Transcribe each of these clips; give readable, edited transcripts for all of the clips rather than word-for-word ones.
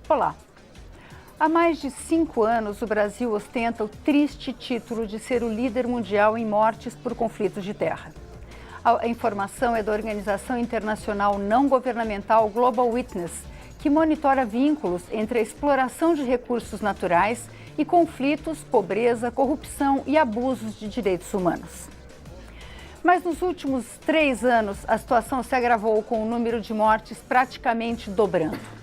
Olá! Há mais de 5 anos, o Brasil ostenta o triste título de ser o líder mundial em mortes por conflitos de terra. A informação é da organização internacional não governamental Global Witness, que monitora vínculos entre a exploração de recursos naturais e conflitos, pobreza, corrupção e abusos de direitos humanos. Mas nos últimos 3 anos, a situação se agravou com o número de mortes praticamente dobrando.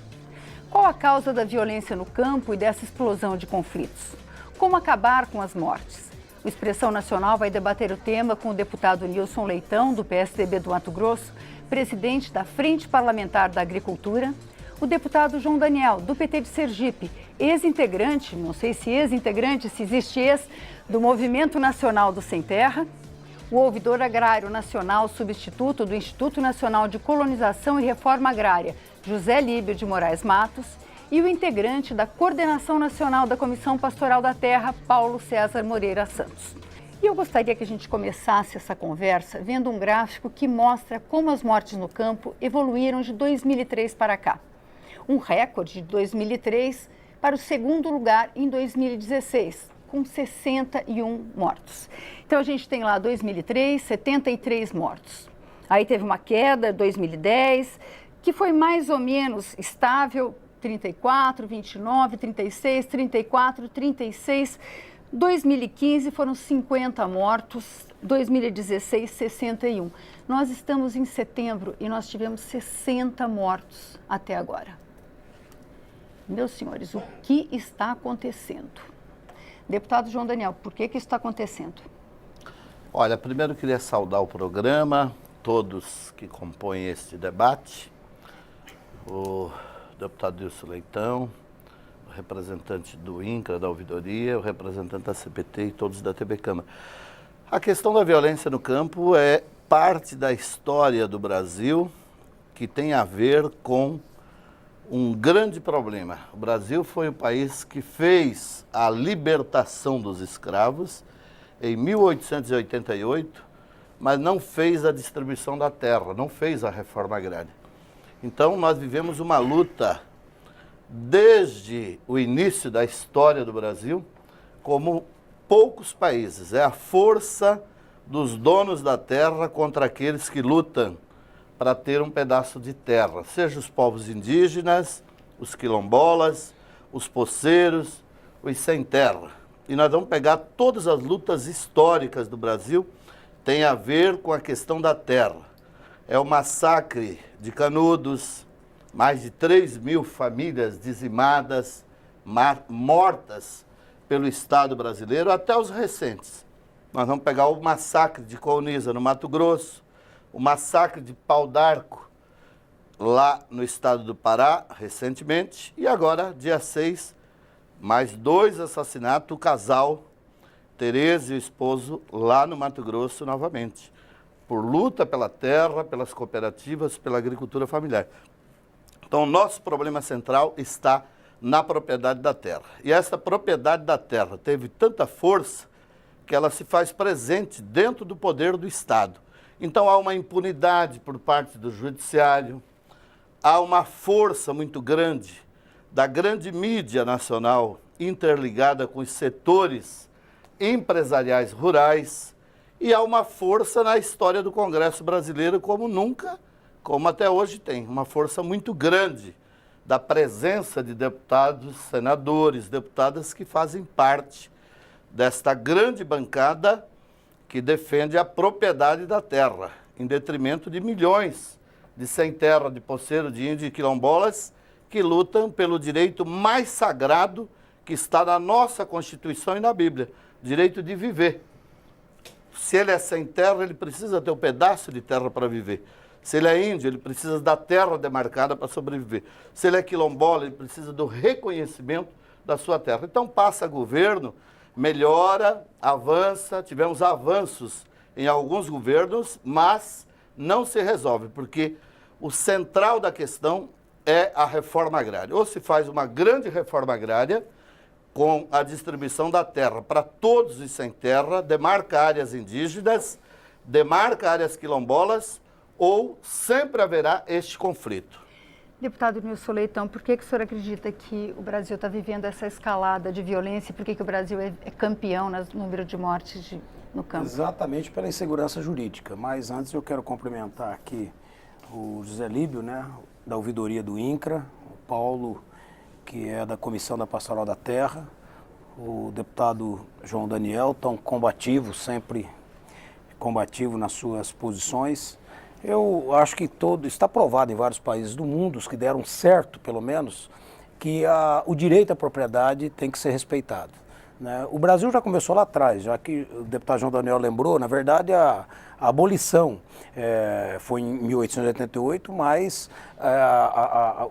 Qual a causa da violência no campo e dessa explosão de conflitos? Como acabar com as mortes? O Expressão Nacional vai debater o tema com o deputado Nilson Leitão, do PSDB do Mato Grosso, presidente da Frente Parlamentar da Agricultura, o deputado João Daniel, do PT de Sergipe, ex-integrante, não sei se ex-integrante, se existe ex, do Movimento Nacional do Sem Terra, o ouvidor agrário nacional substituto do Instituto Nacional de Colonização e Reforma Agrária, José Líbio de Moraes Matos, e o integrante da Coordenação Nacional da Comissão Pastoral da Terra, Paulo César Moreira Santos. E eu gostaria que a gente começasse essa conversa vendo um gráfico que mostra como as mortes no campo evoluíram de 2003 para cá. Um recorde de 2003 para o segundo lugar em 2016, com 61 mortos. Então a gente tem lá 2003, 73 mortos. Aí teve uma queda em 2010, que foi mais ou menos estável, 34, 29, 36, 34, 36. 2015 foram 50 mortos, 2016, 61. Nós estamos em setembro e nós tivemos 60 mortos até agora. Meus senhores, o que está acontecendo? Deputado João Daniel, por que isso está acontecendo? Olha, primeiro eu queria saudar o programa, todos que compõem este debate, o deputado Nilson Leitão, o representante do INCRA, da Ouvidoria, o representante da CPT e todos da TV Câmara. A questão da violência no campo é parte da história do Brasil que tem a ver com um grande problema. O Brasil foi o país que fez a libertação dos escravos em 1888, mas não fez a distribuição da terra, não fez a reforma agrária. Então, nós vivemos uma luta desde o início da história do Brasil, como poucos países. É a força dos donos da terra contra aqueles que lutam para ter um pedaço de terra, seja os povos indígenas, os quilombolas, os poceiros, os sem terra. E nós vamos pegar todas as lutas históricas do Brasil, tem a ver com a questão da terra. É o massacre de Canudos, mais de 3.000 famílias dizimadas, mortas pelo Estado brasileiro, até os recentes. Nós vamos pegar o massacre de Colniza, no Mato Grosso, o massacre de Pau d'Arco, lá no estado do Pará, recentemente, e agora, dia 6, mais 2 assassinatos, o casal Tereza e o esposo, lá no Mato Grosso, novamente, por luta pela terra, pelas cooperativas, pela agricultura familiar. Então, o nosso problema central está na propriedade da terra. E essa propriedade da terra teve tanta força que ela se faz presente dentro do poder do Estado. Então, há uma impunidade por parte do judiciário, há uma força muito grande da grande mídia nacional interligada com os setores empresariais rurais, e há uma força na história do Congresso brasileiro como nunca, como até hoje tem, uma força muito grande da presença de deputados, senadores, deputadas que fazem parte desta grande bancada que defende a propriedade da terra, em detrimento de milhões de sem terra, de poceiro, de índio e quilombolas, que lutam pelo direito mais sagrado que está na nossa Constituição e na Bíblia, direito de viver. Se ele é sem terra, ele precisa ter um pedaço de terra para viver. Se ele é índio, ele precisa da terra demarcada para sobreviver. Se ele é quilombola, ele precisa do reconhecimento da sua terra. Então, passa governo, melhora, avança, tivemos avanços em alguns governos, mas não se resolve, porque o central da questão é a reforma agrária. Ou se faz uma grande reforma agrária, com a distribuição da terra para todos os sem terra, demarca áreas indígenas, demarca áreas quilombolas, ou sempre haverá este conflito. Deputado Nilson Leitão, por que o senhor acredita que o Brasil está vivendo essa escalada de violência e por que o Brasil é campeão no número de mortes no campo? Exatamente pela insegurança jurídica. Mas antes eu quero cumprimentar aqui o José Líbio, né, da ouvidoria do INCRA, o Paulo, que é da Comissão da Pastoral da Terra, o deputado João Daniel, tão combativo, sempre combativo nas suas posições. Eu acho que está provado em vários países do mundo, os que deram certo, pelo menos, que o direito à propriedade tem que ser respeitado, né? O Brasil já começou lá atrás, já que o deputado João Daniel lembrou, na verdade a abolição foi em 1888, mas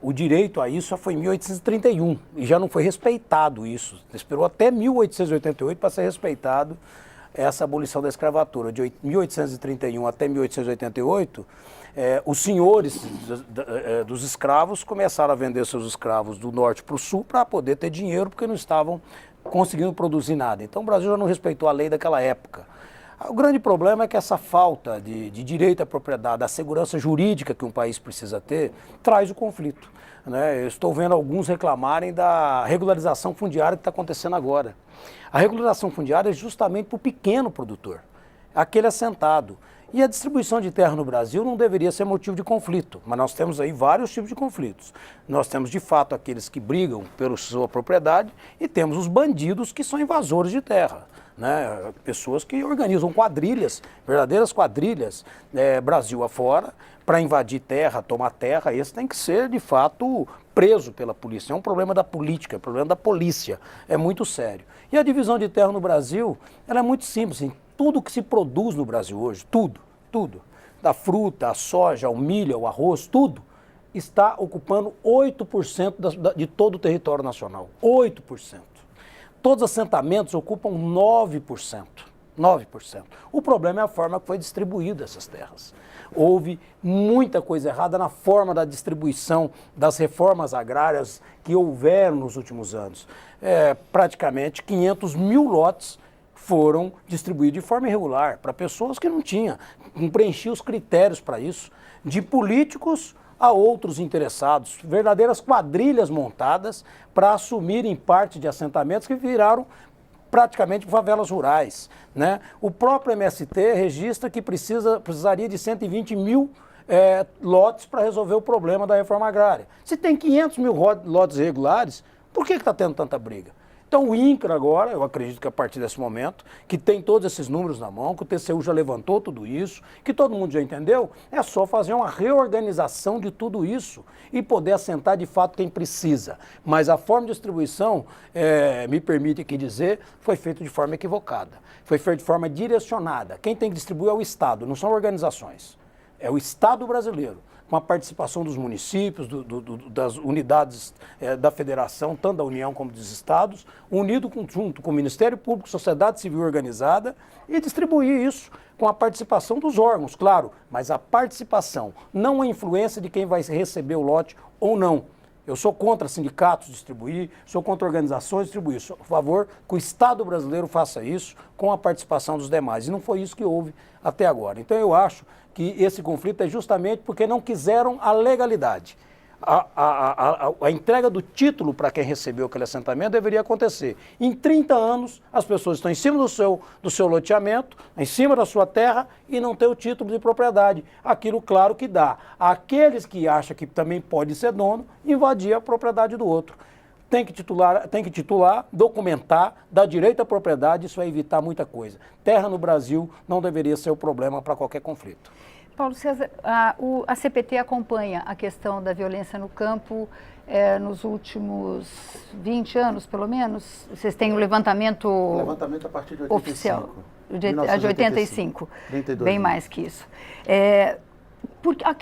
o direito a isso foi em 1831 e já não foi respeitado isso. Esperou até 1888 para ser respeitado essa abolição da escravatura. De 1831 até 1888, os senhores dos escravos começaram a vender seus escravos do norte para o sul para poder ter dinheiro, porque não estavam conseguindo produzir nada. Então o Brasil já não respeitou a lei daquela época. O grande problema é que essa falta de direito à propriedade, da segurança jurídica que um país precisa ter, traz o conflito, né? Eu estou vendo alguns reclamarem da regularização fundiária que está acontecendo agora. A regularização fundiária é justamente para o pequeno produtor, aquele assentado. E a distribuição de terra no Brasil não deveria ser motivo de conflito, mas nós temos aí vários tipos de conflitos. Nós temos, de fato, aqueles que brigam pela sua propriedade e temos os bandidos que são invasores de terra, né? Pessoas que organizam quadrilhas, verdadeiras quadrilhas, Brasil afora, para invadir terra, tomar terra. Esse tem que ser, de fato, preso pela polícia. É um problema da política, é um problema da polícia, é muito sério. E a divisão de terra no Brasil, ela é muito simples, assim, tudo que se produz no Brasil hoje, tudo, da fruta, a soja, o milho, o arroz, tudo, está ocupando 8% de todo o território nacional, 8%. Todos os assentamentos ocupam 9%. 9%. O problema é a forma que foi distribuída essas terras. Houve muita coisa errada na forma da distribuição das reformas agrárias que houveram nos últimos anos. Praticamente 500 mil lotes foram distribuídos de forma irregular para pessoas que não preenchiam os critérios para isso, de políticos a outros interessados, verdadeiras quadrilhas montadas para assumirem parte de assentamentos que viraram praticamente favelas rurais, né? O próprio MST registra que precisaria de 120 mil lotes para resolver o problema da reforma agrária. Se tem 500 mil lotes irregulares, por que está tendo tanta briga? Então o INCRA agora, eu acredito que a partir desse momento, que tem todos esses números na mão, que o TCU já levantou tudo isso, que todo mundo já entendeu, é só fazer uma reorganização de tudo isso e poder assentar de fato quem precisa. Mas a forma de distribuição, me permite aqui dizer, foi feita de forma equivocada, foi feita de forma direcionada. Quem tem que distribuir é o Estado, não são organizações, é o Estado brasileiro, com a participação dos municípios, das unidades da federação, tanto da União como dos estados, unido junto com o Ministério Público, sociedade civil organizada, e distribuir isso com a participação dos órgãos, claro, mas a participação, não a influência de quem vai receber o lote ou não. Eu sou contra sindicatos distribuir, sou contra organizações distribuir, sou a favor que o Estado brasileiro faça isso com a participação dos demais, e não foi isso que houve até agora. Então eu acho que esse conflito é justamente porque não quiseram a legalidade. A entrega do título para quem recebeu aquele assentamento deveria acontecer. Em 30 anos, as pessoas estão em cima do seu loteamento, em cima da sua terra, e não tem o título de propriedade. Aquilo, claro, que dá àqueles que acham que também pode ser dono, invadir a propriedade do outro. Tem que titular, documentar, dar direito à propriedade, isso vai evitar muita coisa. Terra no Brasil não deveria ser o problema para qualquer conflito. Paulo César, a CPT acompanha a questão da violência no campo nos últimos 20 anos, pelo menos? Vocês têm um levantamento... O levantamento a partir de 85. Oficial, de 85. 32 bem anos. mais que isso.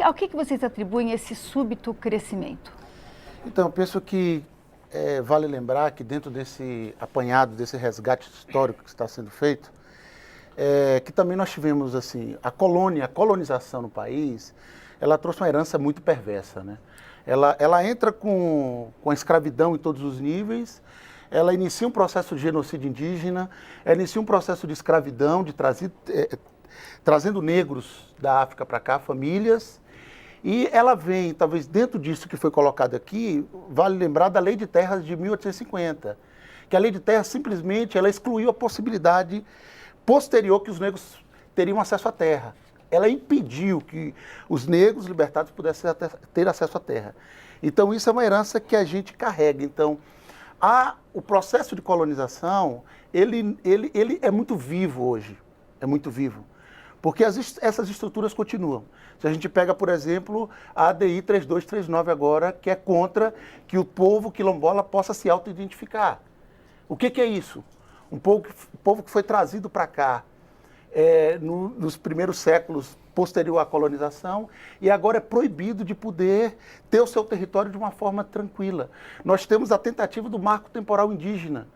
Ao que vocês atribuem esse súbito crescimento? Então, eu penso que vale lembrar que dentro desse apanhado, desse resgate histórico que está sendo feito, que também nós tivemos assim, a colonização no país, ela trouxe uma herança muito perversa, né? Ela entra com a escravidão em todos os níveis, ela inicia um processo de genocídio indígena, ela inicia um processo de escravidão, trazendo negros da África para cá, famílias, E ela vem, talvez dentro disso que foi colocado aqui, vale lembrar da Lei de Terras de 1850, que a Lei de Terras simplesmente ela excluiu a possibilidade posterior que os negros teriam acesso à terra. Ela impediu que os negros libertados pudessem ter acesso à terra. Então isso é uma herança que a gente carrega. Então o processo de colonização, ele é muito vivo hoje, é muito vivo. Porque essas estruturas continuam. Se a gente pega, por exemplo, a ADI 3239 agora, que é contra que o povo quilombola possa se auto-identificar. O que é isso? Um povo que foi trazido para cá nos primeiros séculos posterior à colonização e agora é proibido de poder ter o seu território de uma forma tranquila. Nós temos a tentativa do marco temporal indígena.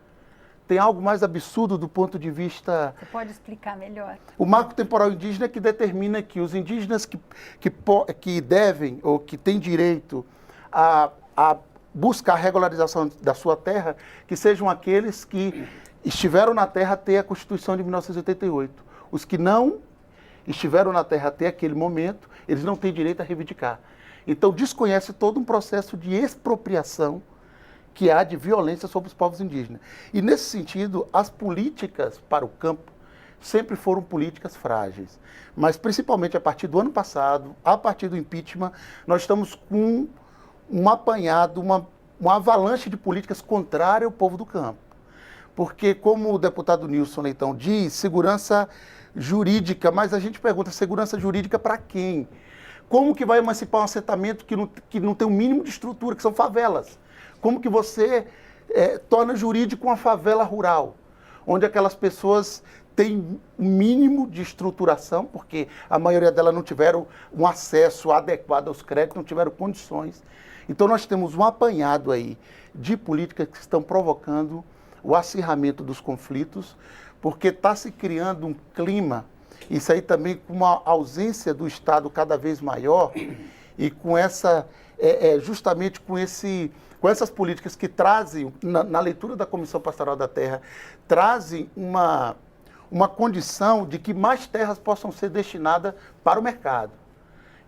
Tem algo mais absurdo do ponto de vista... Você pode explicar melhor? O marco temporal indígena que determina que os indígenas que devem ou que têm direito a buscar a regularização da sua terra, que sejam aqueles que estiveram na terra até a Constituição de 1988. Os que não estiveram na terra até aquele momento, eles não têm direito a reivindicar. Então desconhece todo um processo de expropriação que há de violência sobre os povos indígenas. E, nesse sentido, as políticas para o campo sempre foram políticas frágeis. Mas, principalmente a partir do ano passado, a partir do impeachment, nós estamos com um apanhado, uma avalanche de políticas contrárias ao povo do campo. Porque, como o deputado Nilson Leitão diz, segurança jurídica, mas a gente pergunta, segurança jurídica para quem? Como que vai emancipar um assentamento que não tem o mínimo de estrutura, que são favelas? Como que você torna jurídico uma favela rural, onde aquelas pessoas têm o mínimo de estruturação, porque a maioria delas não tiveram um acesso adequado aos créditos, não tiveram condições. Então nós temos um apanhado aí de políticas que estão provocando o acirramento dos conflitos, porque está se criando um clima, isso aí também com uma ausência do Estado cada vez maior, e com essa, justamente com essas políticas que trazem, na leitura da Comissão Pastoral da Terra, trazem uma condição de que mais terras possam ser destinadas para o mercado.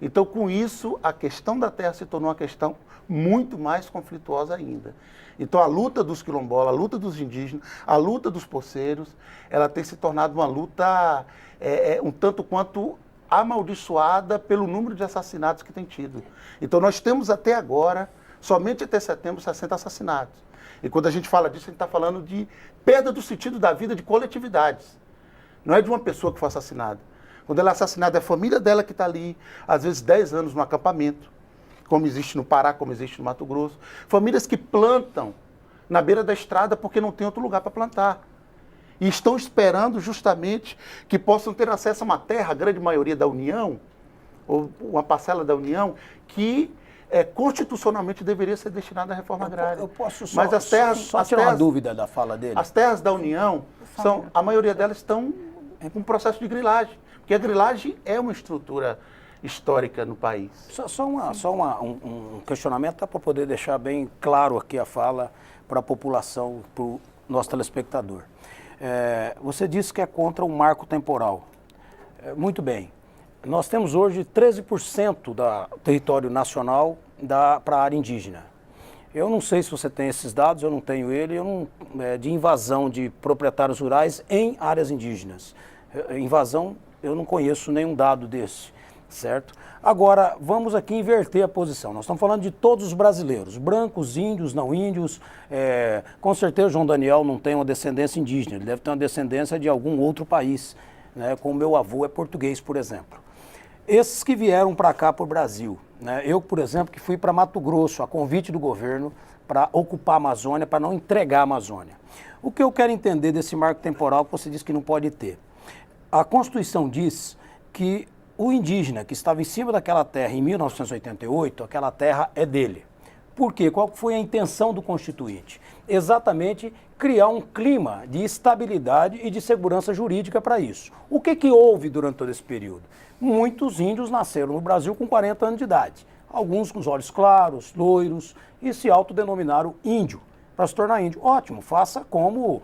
Então, com isso, a questão da terra se tornou uma questão muito mais conflituosa ainda. Então, a luta dos quilombolas, a luta dos indígenas, a luta dos poceiros, ela tem se tornado uma luta um tanto quanto amaldiçoada pelo número de assassinatos que tem tido. Então, nós temos até agora, somente até setembro, 60 assassinatos. E quando a gente fala disso, a gente está falando de perda do sentido da vida de coletividades. Não é de uma pessoa que foi assassinada. Quando ela é assassinada, é a família dela que está ali, às vezes 10 anos no acampamento, como existe no Pará, como existe no Mato Grosso. Famílias que plantam na beira da estrada porque não tem outro lugar para plantar. E estão esperando justamente que possam ter acesso a uma terra, a grande maioria da União, ou uma parcela da União, que constitucionalmente deveria ser destinada à reforma agrária. Eu posso Mas as terras, só tirar uma dúvida da fala dele? As terras da União, a maioria delas estão com um processo de grilagem, porque a grilagem é uma estrutura histórica no país. Um questionamento para poder deixar bem claro aqui a fala para a população, para o nosso telespectador. Você disse que é contra o marco temporal. Muito bem. Nós temos hoje 13% do território nacional para a área indígena. Eu não sei se você tem esses dados, eu não tenho ele, de invasão de proprietários rurais em áreas indígenas. Invasão, eu não conheço nenhum dado desse, certo? Agora, vamos aqui inverter a posição. Nós estamos falando de todos os brasileiros, brancos, índios, não índios. Com certeza o João Daniel não tem uma descendência indígena, ele deve ter uma descendência de algum outro país, né? Como meu avô é português, por exemplo. Esses que vieram para cá, para o Brasil, né? Eu, por exemplo, que fui para Mato Grosso, a convite do governo, para ocupar a Amazônia, para não entregar a Amazônia. O que eu quero entender desse marco temporal que você disse que não pode ter? A Constituição diz que o indígena que estava em cima daquela terra em 1988, aquela terra é dele. Por quê? Qual foi a intenção do Constituinte? Exatamente criar um clima de estabilidade e de segurança jurídica para isso. O que houve durante todo esse período? Muitos índios nasceram no Brasil com 40 anos de idade. Alguns com os olhos claros, loiros, e se autodenominaram índio, para se tornar índio. Ótimo, faça como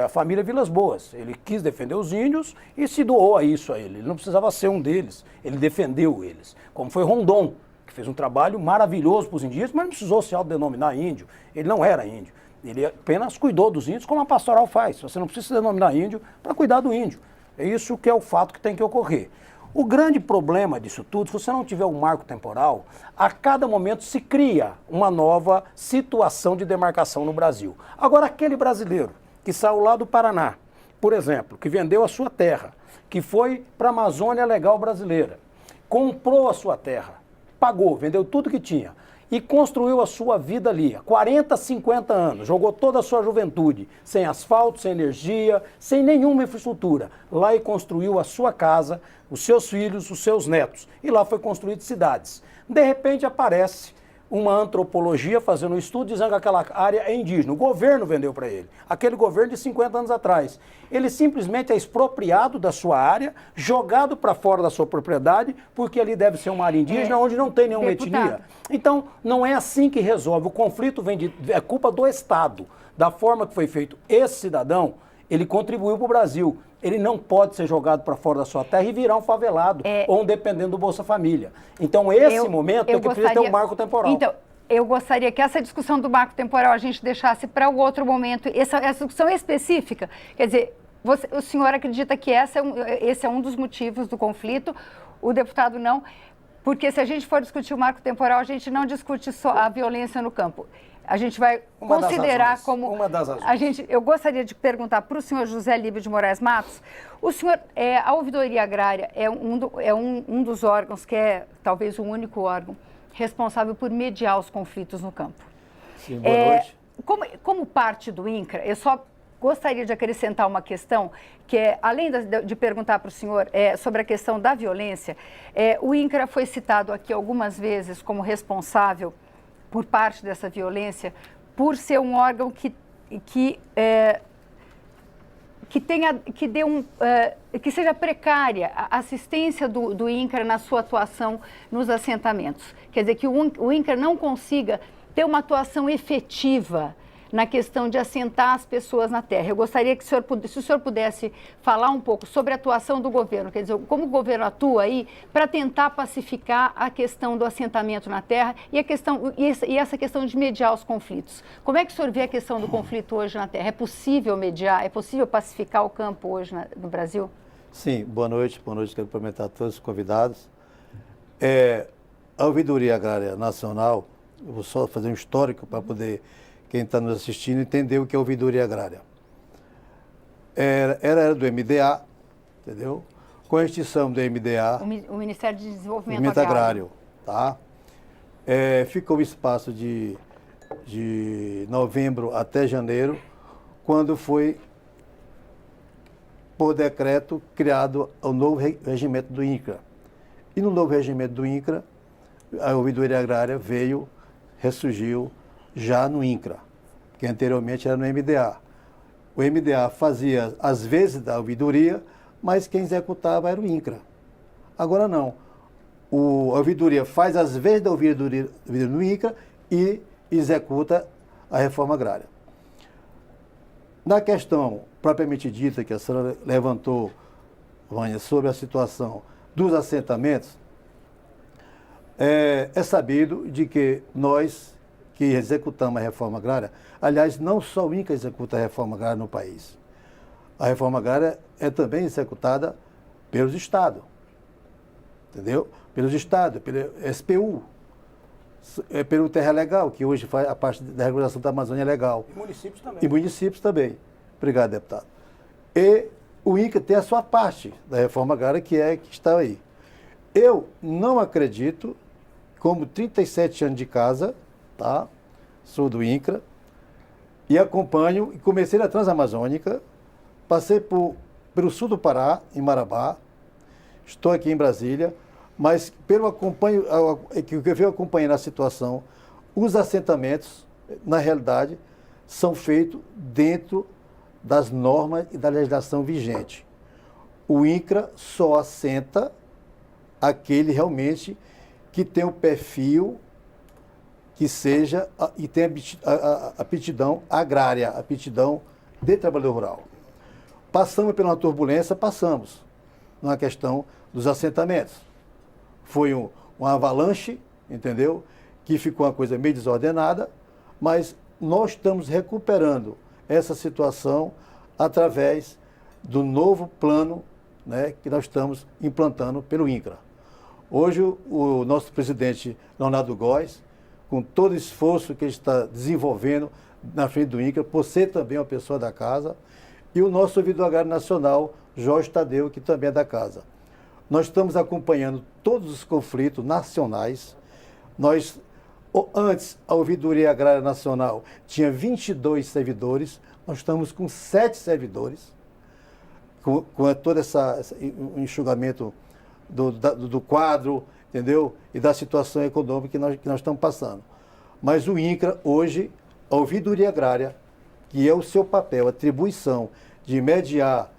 a família Vilas Boas. Ele quis defender os índios e se doou a isso a ele. Ele não precisava ser um deles, ele defendeu eles. Como foi Rondon, fez um trabalho maravilhoso para os indígenas, mas não precisou se autodenominar índio. Ele não era índio. Ele apenas cuidou dos índios como a pastoral faz. Você não precisa se denominar índio para cuidar do índio. É isso que é o fato que tem que ocorrer. O grande problema disso tudo, se você não tiver um marco temporal, a cada momento se cria uma nova situação de demarcação no Brasil. Agora, aquele brasileiro que saiu lá do Paraná, por exemplo, que vendeu a sua terra, que foi para a Amazônia Legal Brasileira, comprou a sua terra, pagou, vendeu tudo que tinha e construiu a sua vida ali, há 40, 50 anos, jogou toda a sua juventude, sem asfalto, sem energia, sem nenhuma infraestrutura, lá e construiu a sua casa, os seus filhos, os seus netos, e lá foi construído cidades. De repente aparece uma antropologia fazendo um estudo dizendo que aquela área é indígena. O governo vendeu para ele. Aquele governo de 50 anos atrás. Ele simplesmente é expropriado da sua área, jogado para fora da sua propriedade, porque ali deve ser uma área indígena onde não tem nenhuma etnia. Então, não é assim que resolve. O conflito é culpa do Estado. Da forma que foi feito, esse cidadão, ele contribuiu para o Brasil. Ele não pode ser jogado para fora da sua terra e virar um favelado ou um dependendo do Bolsa Família. Então, esse momento é que precisa ter um marco temporal. Então, eu gostaria que essa discussão do marco temporal a gente deixasse para o outro momento. Essa discussão específica, quer dizer, o senhor acredita que esse é um dos motivos do conflito, o deputado não, porque se a gente for discutir o marco temporal, a gente não discute só a violência no campo. A gente vai considerar como... Uma das razões. Eu gostaria de perguntar para o senhor José Líbio de Moraes Matos, o senhor, a ouvidoria agrária é um dos órgãos que é talvez o único órgão responsável por mediar os conflitos no campo. Sim, boa noite. Como parte do INCRA, eu só gostaria de acrescentar uma questão, que é, além de perguntar para o senhor sobre a questão da violência, o INCRA foi citado aqui algumas vezes como responsável por parte dessa violência, por ser um órgão que seja precária a assistência do INCRA na sua atuação nos assentamentos. Quer dizer, que o INCRA não consiga ter uma atuação efetiva na questão de assentar as pessoas na terra. Eu gostaria que se o senhor pudesse falar um pouco sobre a atuação do governo, quer dizer, como o governo atua aí para tentar pacificar a questão do assentamento na terra e essa questão de mediar os conflitos. Como é que o senhor vê a questão do conflito hoje na terra? É possível mediar, é possível pacificar o campo hoje no Brasil? Sim, boa noite, quero cumprimentar todos os convidados. A Ouvidoria Agrária Nacional, eu vou só fazer um histórico para poder quem está nos assistindo entender o que é ouvidoria agrária. Era do MDA, entendeu? Com a extinção do MDA... O Ministério de Desenvolvimento Agrário. Tá? Ficou um espaço de novembro até janeiro, quando foi, por decreto, criado o novo regimento do INCRA. E no novo regimento do INCRA, a ouvidoria agrária ressurgiu já no INCRA, que anteriormente era no MDA. O MDA fazia as vezes da ouvidoria, mas quem executava era o INCRA. Agora não. A ouvidoria faz as vezes da ouvidoria no INCRA e executa a reforma agrária. Na questão propriamente dita que a senhora levantou, Vânia, sobre a situação dos assentamentos, é sabido de que nós que executamos a reforma agrária, aliás, não só o INCRA executa a reforma agrária no país. A reforma agrária é também executada pelos estados, entendeu? Pelos estados, pelo SPU, pelo Terra Legal, que hoje faz a parte da regulação da Amazônia Legal. E municípios também. E municípios também. Obrigado, deputado. E o INCRA tem a sua parte da reforma agrária, que está aí. Eu não acredito, como 37 anos de casa, tá? Sou do INCRA e acompanho e comecei na Transamazônica, passei pelo sul do Pará, em Marabá, estou aqui em Brasília, mas que eu venho acompanhando a situação, os assentamentos, na realidade, são feitos dentro das normas e da legislação vigente. O INCRA só assenta aquele realmente que tem o perfil que seja e tem a aptidão agrária, a aptidão de trabalhador rural. Passamos pela turbulência, passamos na questão dos assentamentos. Foi uma avalanche entendeu? Que ficou uma coisa meio desordenada, mas nós estamos recuperando essa situação através do novo plano, né, que nós estamos implantando pelo INCRA. Hoje, o nosso presidente Leonardo Góes, com todo o esforço que ele está desenvolvendo na frente do INCRA, por ser também uma pessoa da casa, e o nosso ouvidor agrário nacional, Jorge Tadeu, que também é da casa. Nós estamos acompanhando todos os conflitos nacionais. Antes, a Ouvidoria Agrária Nacional tinha 22 servidores, nós estamos com 7 servidores, com todo esse enxugamento do quadro, entendeu? E da situação econômica que nós estamos passando. Mas o INCRA, hoje, a Ouvidoria Agrária, que é o seu papel, a atribuição de mediar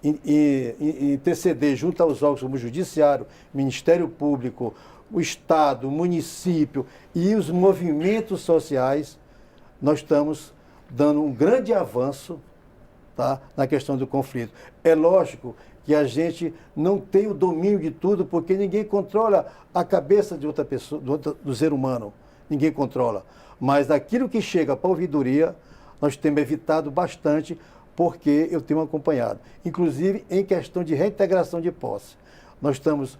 e interceder junto aos órgãos como o Judiciário, Ministério Público, o Estado, o município e os movimentos sociais, nós estamos dando um grande avanço, tá, na questão do conflito. É lógico que a gente não tem o domínio de tudo, porque ninguém controla a cabeça de outra pessoa, do ser humano. Ninguém controla. Mas aquilo que chega para a ouvidoria, nós temos evitado bastante, porque eu tenho acompanhado. Inclusive em questão de reintegração de posse. Nós estamos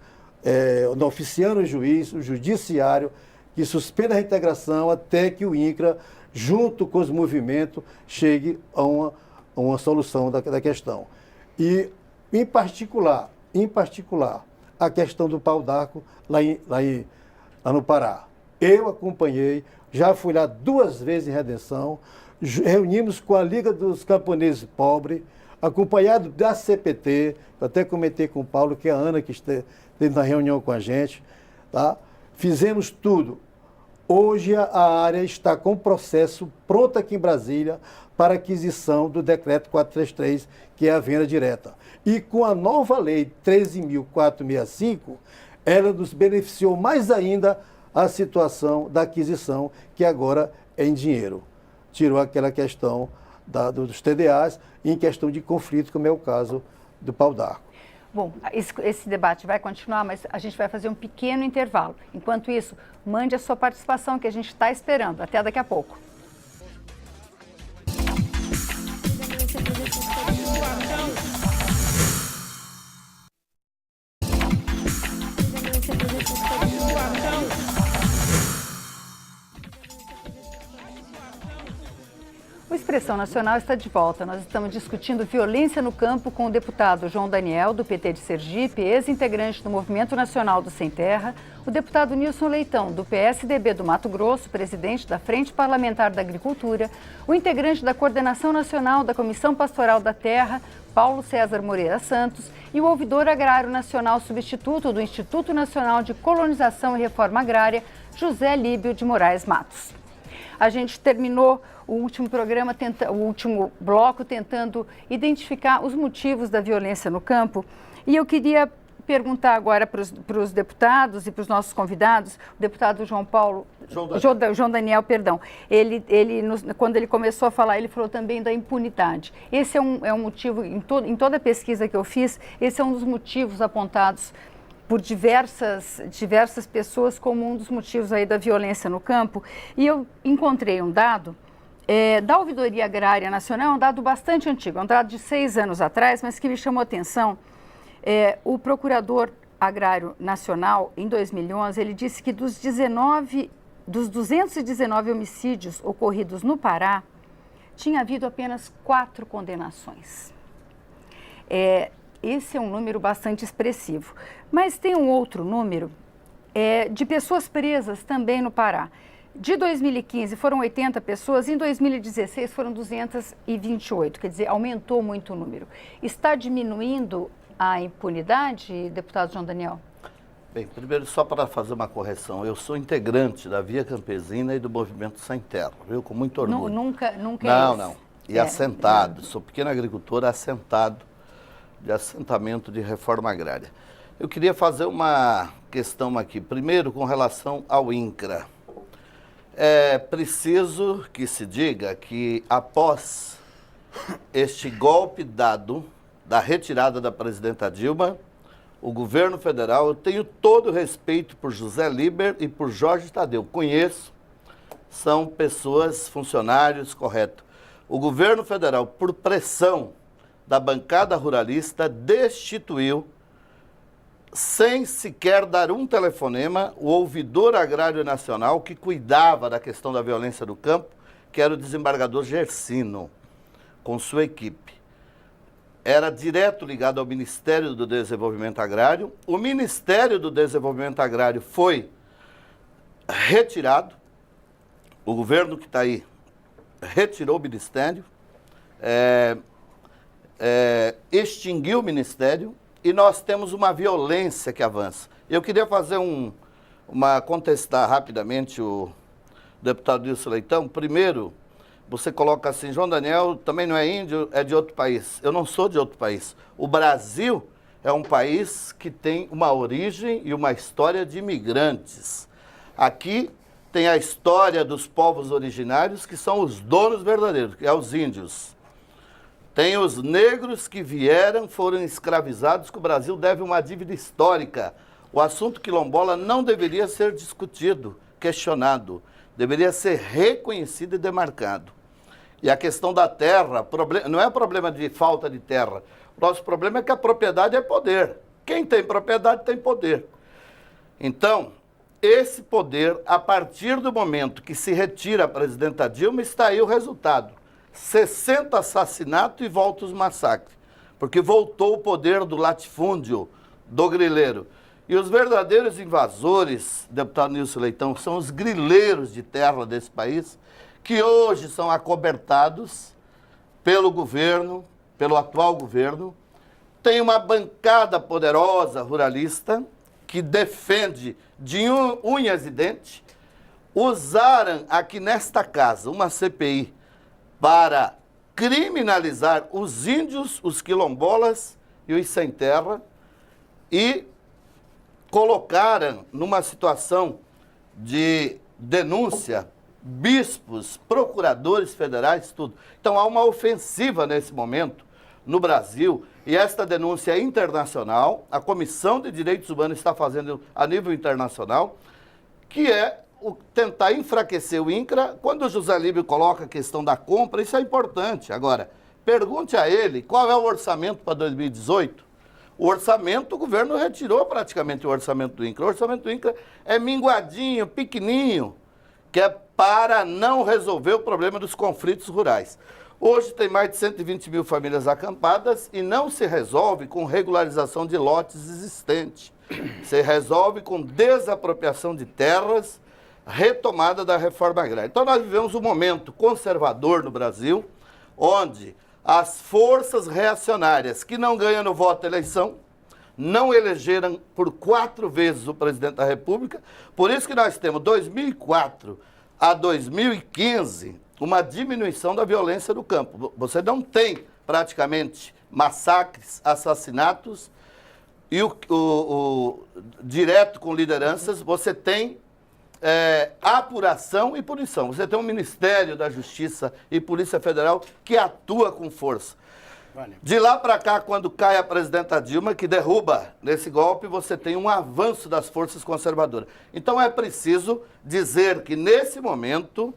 oficiando o juiz, o judiciário, que suspenda a reintegração até que o INCRA, junto com os movimentos, chegue a uma solução da questão. E, em particular, a questão do pau d'arco lá no Pará. Eu acompanhei, já fui lá 2 vezes em Redenção, reunimos com a Liga dos Camponeses Pobres, acompanhado da CPT, eu até comentei com o Paulo, que é a Ana que esteve na reunião com a gente, tá? Fizemos tudo. Hoje a área está com o processo pronto aqui em Brasília para aquisição do decreto 433, que é a venda direta. E com a nova lei 13.465, ela nos beneficiou mais ainda a situação da aquisição, que agora é em dinheiro. Tirou aquela questão dos TDAs em questão de conflito, como é o caso do pau d'arco. Bom, esse debate vai continuar, mas a gente vai fazer um pequeno intervalo. Enquanto isso, mande a sua participação, que a gente está esperando. Até daqui a pouco. O Expressão Nacional está de volta. Nós estamos discutindo violência no campo com o deputado João Daniel, do PT de Sergipe, ex-integrante do Movimento Nacional do Sem Terra, o deputado Nilson Leitão, do PSDB do Mato Grosso, presidente da Frente Parlamentar da Agricultura, o integrante da Coordenação Nacional da Comissão Pastoral da Terra, Paulo César Moreira Santos, e o ouvidor agrário nacional substituto do Instituto Nacional de Colonização e Reforma Agrária, José Líbio de Moraes Matos. A gente terminou o último programa, o último bloco, tentando identificar os motivos da violência no campo. E eu queria perguntar agora para os deputados e para os nossos convidados, o deputado João Daniel, perdão, quando ele começou a falar, ele falou também da impunidade. Esse é um motivo, em toda a pesquisa que eu fiz, esse é um dos motivos apontados por diversas pessoas como um dos motivos aí da violência no campo. E eu encontrei um dado da Ouvidoria Agrária Nacional, um dado bastante antigo, um dado de 6 anos atrás, mas que me chamou a atenção. O Procurador Agrário Nacional, em 2011, ele disse que dos 219 homicídios ocorridos no Pará, tinha havido apenas 4 condenações. Esse é um número bastante expressivo. Mas tem um outro número de pessoas presas também no Pará. De 2015 foram 80 pessoas, em 2016 foram 228, quer dizer, aumentou muito o número. Está diminuindo a impunidade, deputado João Daniel? Bem, primeiro só para fazer uma correção, eu sou integrante da Via Campesina e do Movimento Sem Terra, viu? Com muito orgulho. Nunca Não. E assentado, sou pequeno agricultor assentado, de assentamento de reforma agrária. Eu queria fazer uma questão aqui, primeiro com relação ao INCRA. É preciso que se diga que após este golpe dado da retirada da presidenta Dilma, o governo federal, eu tenho todo o respeito por José Liber e por Jorge Tadeu, conheço, são pessoas, funcionários corretos. O governo federal, por pressão da bancada ruralista, destituiu, sem sequer dar um telefonema, o ouvidor agrário nacional que cuidava da questão da violência do campo, que era o desembargador Gersino, com sua equipe. Era direto ligado ao Ministério do Desenvolvimento Agrário. O Ministério do Desenvolvimento Agrário foi retirado. O governo que está aí retirou o Ministério, extinguiu o Ministério e nós temos uma violência que avança. Eu queria fazer contestar rapidamente o deputado Dilson Leitão. Primeiro, você coloca assim, João Daniel também não é índio, é de outro país. Eu não sou de outro país. O Brasil é um país que tem uma origem e uma história de imigrantes. Aqui tem a história dos povos originários, que são os donos verdadeiros, que é os índios. Tem os negros que vieram, foram escravizados, que o Brasil deve uma dívida histórica. O assunto quilombola não deveria ser discutido, questionado. Deveria ser reconhecido e demarcado. E a questão da terra, não é problema de falta de terra. O nosso problema é que a propriedade é poder. Quem tem propriedade tem poder. Então, esse poder, a partir do momento que se retira a presidenta Dilma, está aí o resultado. 60 assassinatos e volta os massacres. Porque voltou o poder do latifúndio, do grileiro. E os verdadeiros invasores, deputado Nilson Leitão, são os grileiros de terra desse país, que hoje são acobertados pelo governo, pelo atual governo. Tem uma bancada poderosa ruralista que defende de unhas e dentes. Usaram aqui nesta casa uma CPI para criminalizar os índios, os quilombolas e os sem terra e colocaram numa situação de denúncia bispos, procuradores federais, tudo. Então há uma ofensiva nesse momento no Brasil e esta denúncia é internacional, a Comissão de Direitos Humanos está fazendo a nível internacional, que é tentar enfraquecer o INCRA. Quando o José Líbio coloca a questão da compra, isso é importante. Agora, pergunte a ele qual é o orçamento para 2018. O orçamento, o governo retirou praticamente o orçamento do INCRA. O orçamento do INCRA é minguadinho, pequenininho, que é para não resolver o problema dos conflitos rurais. Hoje tem mais de 120 mil famílias acampadas e não se resolve com regularização de lotes existentes. Se resolve com desapropriação de terras, retomada da reforma agrária. Então nós vivemos um momento conservador no Brasil, onde as forças reacionárias que não ganham no voto da eleição, não elegeram por 4 vezes o presidente da República. Por isso que nós temos 2004 a 2015 uma diminuição da violência no campo. Você não tem praticamente massacres, assassinatos e o direto com lideranças, você tem apuração e punição. Você tem um Ministério da Justiça e Polícia Federal que atua com força. Valeu. De lá para cá, quando cai a presidenta Dilma, que derruba nesse golpe, você tem um avanço das forças conservadoras. Então é preciso dizer que nesse momento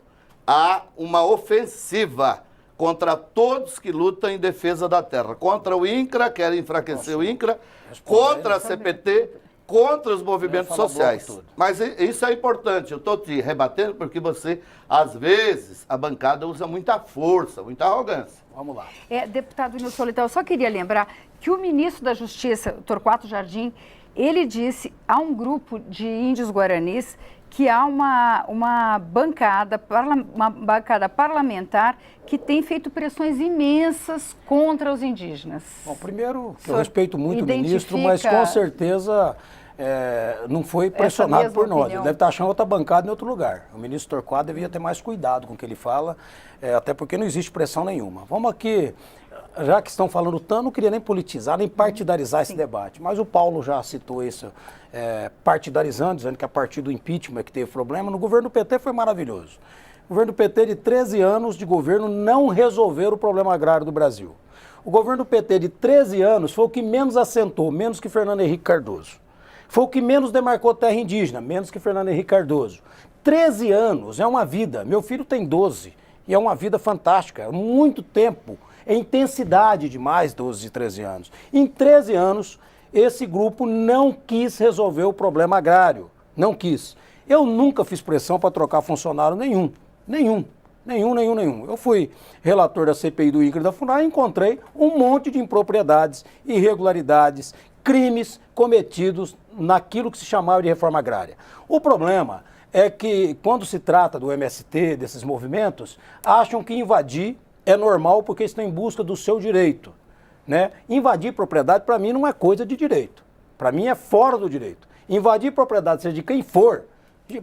há uma ofensiva contra todos que lutam em defesa da terra. Contra o INCRA, querem enfraquecer o INCRA, contra a CPT, contra os movimentos sociais. Mas isso é importante, eu estou te rebatendo porque você, às vezes, a bancada usa muita força, muita arrogância. Vamos lá. Deputado Nilson Leitão, eu só queria lembrar que o ministro da Justiça, Torquato Jardim, ele disse a um grupo de índios guaranis que há uma bancada parlamentar que tem feito pressões imensas contra os indígenas. Bom, primeiro, eu respeito muito o ministro, mas com certeza não foi pressionado por nós. Ele deve estar achando outra bancada em outro lugar. O ministro Torquato devia ter mais cuidado com o que ele fala, até porque não existe pressão nenhuma. Vamos aqui, já que estão falando tanto, não queria nem politizar, nem partidarizar esse debate, mas o Paulo já citou isso, partidarizando, dizendo que a partir do impeachment que teve problema, no governo do PT foi maravilhoso. O governo do PT de 13 anos de governo não resolveu o problema agrário do Brasil. O governo do PT de 13 anos foi o que menos assentou, menos que Fernando Henrique Cardoso. Foi o que menos demarcou terra indígena, menos que Fernando Henrique Cardoso. 13 anos é uma vida. Meu filho tem 12 e é uma vida fantástica. É muito tempo. É intensidade demais, 12 e 13 anos. Em 13 anos, esse grupo não quis resolver o problema agrário. Não quis. Eu nunca fiz pressão para trocar funcionário nenhum. Nenhum. Eu fui relator da CPI do INCRA e da FUNAI e encontrei um monte de impropriedades, irregularidades, crimes cometidos naquilo que se chamava de reforma agrária. O problema é que, quando se trata do MST, desses movimentos, acham que invadir é normal porque estão em busca do seu direito, né? Invadir propriedade, para mim, não é coisa de direito. Para mim, é fora do direito. Invadir propriedade, seja de quem for,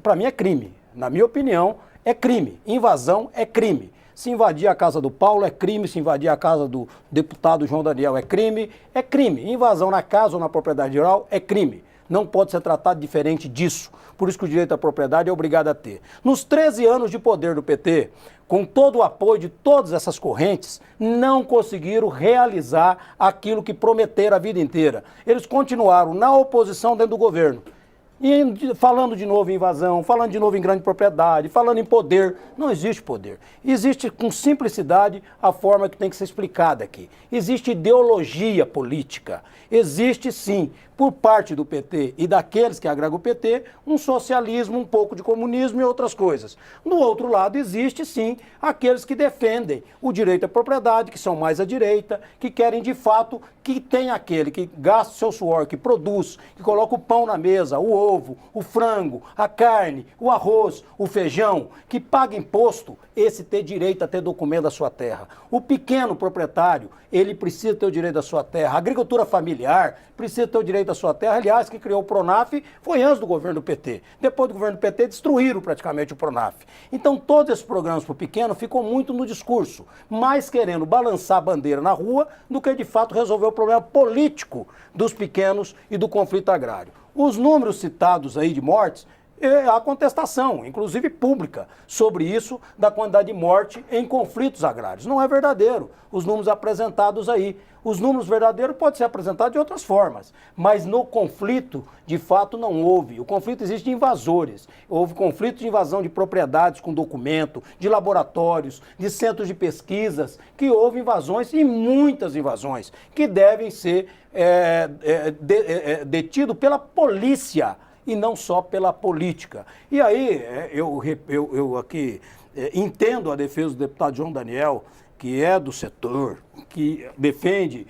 para mim é crime. Na minha opinião, é crime. Invasão é crime. Se invadir a casa do Paulo é crime, se invadir a casa do deputado João Daniel é crime. É crime. Invasão na casa ou na propriedade rural é crime. Não pode ser tratado diferente disso. Por isso que o direito à propriedade é obrigado a ter. Nos 13 anos de poder do PT, com todo o apoio de todas essas correntes, não conseguiram realizar aquilo que prometeram a vida inteira. Eles continuaram na oposição dentro do governo. E falando de novo em invasão, falando de novo em grande propriedade, falando em poder. Não existe poder. Existe com simplicidade a forma que tem que ser explicada aqui. Existe ideologia política. Existe sim, por parte do PT e daqueles que agregam o PT, um socialismo, um pouco de comunismo e outras coisas. No outro lado existe sim aqueles que defendem o direito à propriedade, que são mais à direita, que querem de fato que tem aquele que gasta o seu suor, que produz, que coloca o pão na mesa, o ovo, o frango, a carne, o arroz, o feijão, que paga imposto, esse ter direito a ter documento da sua terra. O pequeno proprietário, ele precisa ter o direito da sua terra. A agricultura familiar precisa ter o direito da sua terra. Aliás, quem criou o Pronaf foi antes do governo do PT. Depois do governo do PT, destruíram praticamente o Pronaf. Então, todos esses programas para o pequeno ficam muito no discurso, mais querendo balançar a bandeira na rua do que, de fato, resolver o problema político dos pequenos e do conflito agrário. Os números citados aí de mortes, há contestação, inclusive pública, sobre isso, da quantidade de morte em conflitos agrários. Não é verdadeiro os números apresentados aí. Os números verdadeiros podem ser apresentados de outras formas, mas no conflito, de fato, não houve. O conflito existe de invasores. Houve conflito de invasão de propriedades com documento, de laboratórios, de centros de pesquisas, que houve invasões e muitas invasões, que devem ser detidos pela polícia e não só pela política. E aí, eu aqui entendo a defesa do deputado João Daniel, que é do setor, que defende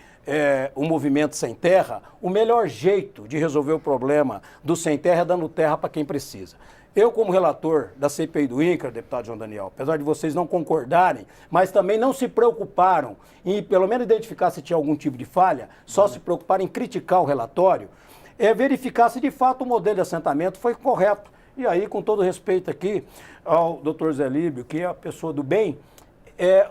o movimento sem terra. O melhor jeito de resolver o problema do sem terra é dando terra para quem precisa. Eu, como relator da CPI do INCRA, deputado João Daniel, apesar de vocês não concordarem, mas também não se preocuparam em, pelo menos, identificar se tinha algum tipo de falha, só se preocuparam em criticar o relatório, verificar se de fato o modelo de assentamento foi correto. E aí, com todo respeito aqui ao doutor Zé Líbio, que é a pessoa do bem,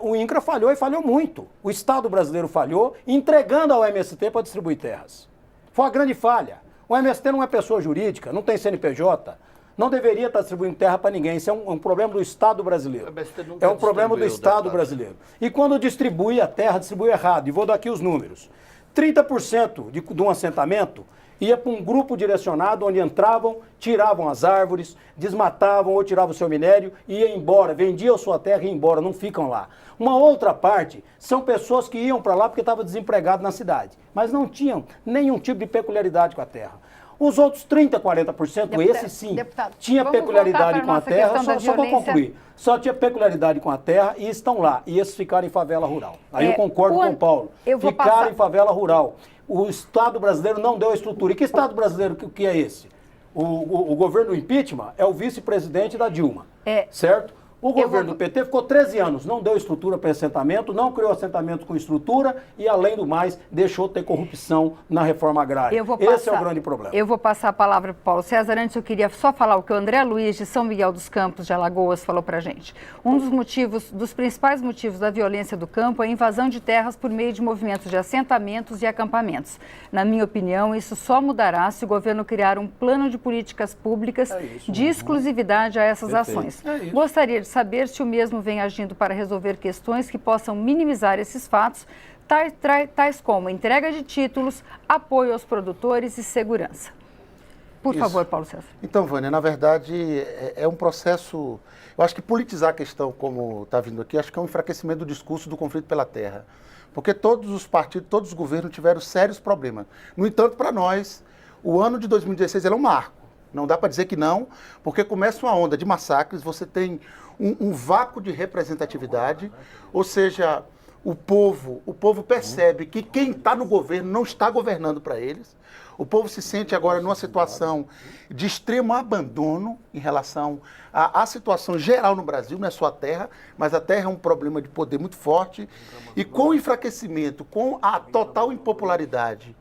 o INCRA falhou e falhou muito. O Estado brasileiro falhou entregando ao MST para distribuir terras. Foi uma grande falha. O MST não é pessoa jurídica, não tem CNPJ, não deveria estar distribuindo terra para ninguém. Isso é um problema do Estado brasileiro. É um problema do Estado brasileiro. E quando distribui a terra, distribui errado. E vou dar aqui os números. 30% de um assentamento ia para um grupo direcionado onde entravam, tiravam as árvores, desmatavam ou tiravam o seu minério e ia embora, vendiam sua terra e ia embora, não ficam lá. Uma outra parte são pessoas que iam para lá porque estavam desempregados na cidade, mas não tinham nenhum tipo de peculiaridade com a terra. Os outros 30%, 40%, esse sim, tinha peculiaridade com a terra, só para concluir, só tinha peculiaridade com a terra e estão lá, e esses ficaram em favela rural. Aí eu concordo com o Paulo, ficaram em favela rural. O Estado brasileiro não deu a estrutura. E que Estado brasileiro que é esse? O governo do impeachment é o vice-presidente da Dilma, certo? O governo do PT ficou 13 anos, não deu estrutura para assentamento, não criou assentamento com estrutura e, além do mais, deixou ter corrupção na reforma agrária. Esse é o grande problema. Eu vou passar a palavra para o Paulo César. Antes eu queria só falar o que o André Luiz, de São Miguel dos Campos, de Alagoas, falou para a gente. Um dos principais motivos da violência do campo é a invasão de terras por meio de movimentos de assentamentos e acampamentos. Na minha opinião, isso só mudará se o governo criar um plano de políticas públicas de exclusividade a essas ações. Gostaria de saber se o mesmo vem agindo para resolver questões que possam minimizar esses fatos, tais como entrega de títulos, apoio aos produtores e segurança. Por favor, Paulo César. Então, Vânia, na verdade, é um processo... Eu acho que politizar a questão, como está vindo aqui, acho que é um enfraquecimento do discurso do conflito pela terra. Porque todos os partidos, todos os governos tiveram sérios problemas. No entanto, para nós, o ano de 2016 é um marco. Não dá para dizer que não, porque começa uma onda de massacres, você tem um vácuo de representatividade, ou seja, o povo percebe que quem está no governo não está governando para eles. O povo se sente agora numa situação de extremo abandono em relação à situação geral no Brasil, não é só a terra, mas a terra é um problema de poder muito forte. E com o enfraquecimento, com a total impopularidade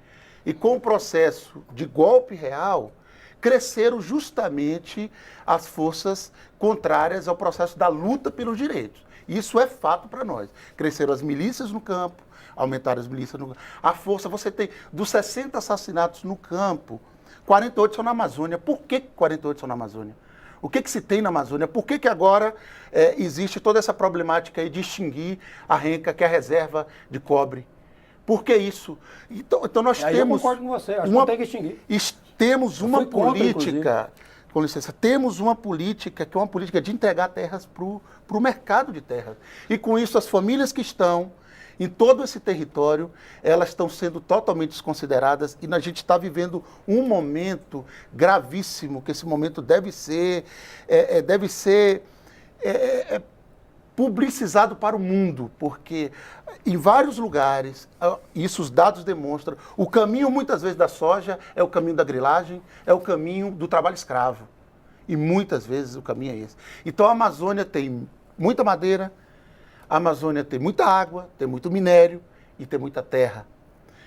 e com o processo de golpe real, cresceram justamente as forças contrárias ao processo da luta pelos direitos. Isso é fato para nós. Cresceram as milícias no campo, aumentaram as milícias no campo. A força, você tem, dos 60 assassinatos no campo, 48 são na Amazônia. Por que 48 são na Amazônia? O que se tem na Amazônia? Por que agora existe toda essa problemática aí de extinguir a renca, que é a reserva de cobre? Por que isso? Então nós temos... Eu concordo com você, acho que não tem que extinguir. Temos uma política, com licença, temos uma política que é uma política de entregar terras para o mercado de terras. E com isso as famílias que estão em todo esse território, elas estão sendo totalmente desconsideradas e a gente está vivendo um momento gravíssimo, que esse momento deve ser publicizado para o mundo, porque em vários lugares, isso os dados demonstram, o caminho muitas vezes da soja é o caminho da grilagem, é o caminho do trabalho escravo. E muitas vezes o caminho é esse. Então a Amazônia tem muita madeira, a Amazônia tem muita água, tem muito minério e tem muita terra.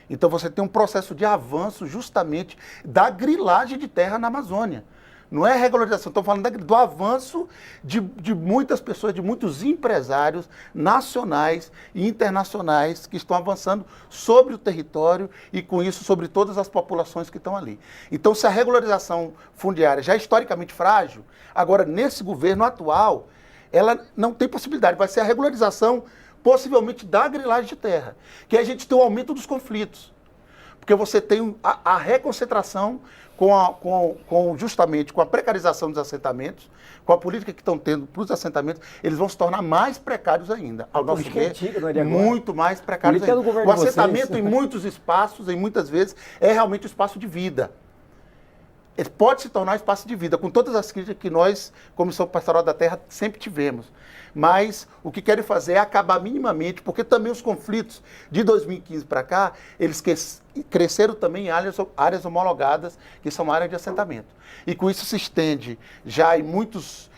Então você tem um processo de avanço justamente da grilagem de terra na Amazônia. Não é regularização, estou falando do avanço de muitas pessoas, de muitos empresários nacionais e internacionais que estão avançando sobre o território e, com isso, sobre todas as populações que estão ali. Então, se a regularização fundiária já é historicamente frágil, agora, nesse governo atual, ela não tem possibilidade. Vai ser a regularização, possivelmente, da grilagem de terra, que a gente tem o aumento dos conflitos. Porque você tem a reconcentração justamente com a precarização dos assentamentos, com a política que estão tendo para os assentamentos, eles vão se tornar mais precários ainda. Ao nosso ver, muito mais precários ainda. O assentamento em muitos espaços, em muitas vezes, é realmente um espaço de vida. Ele pode se tornar um espaço de vida, com todas as críticas que nós, Comissão Pastoral da Terra, sempre tivemos. Mas o que querem fazer é acabar minimamente, porque também os conflitos de 2015 para cá, eles cresceram também em áreas homologadas, que são áreas de assentamento. E com isso se estende já em muitos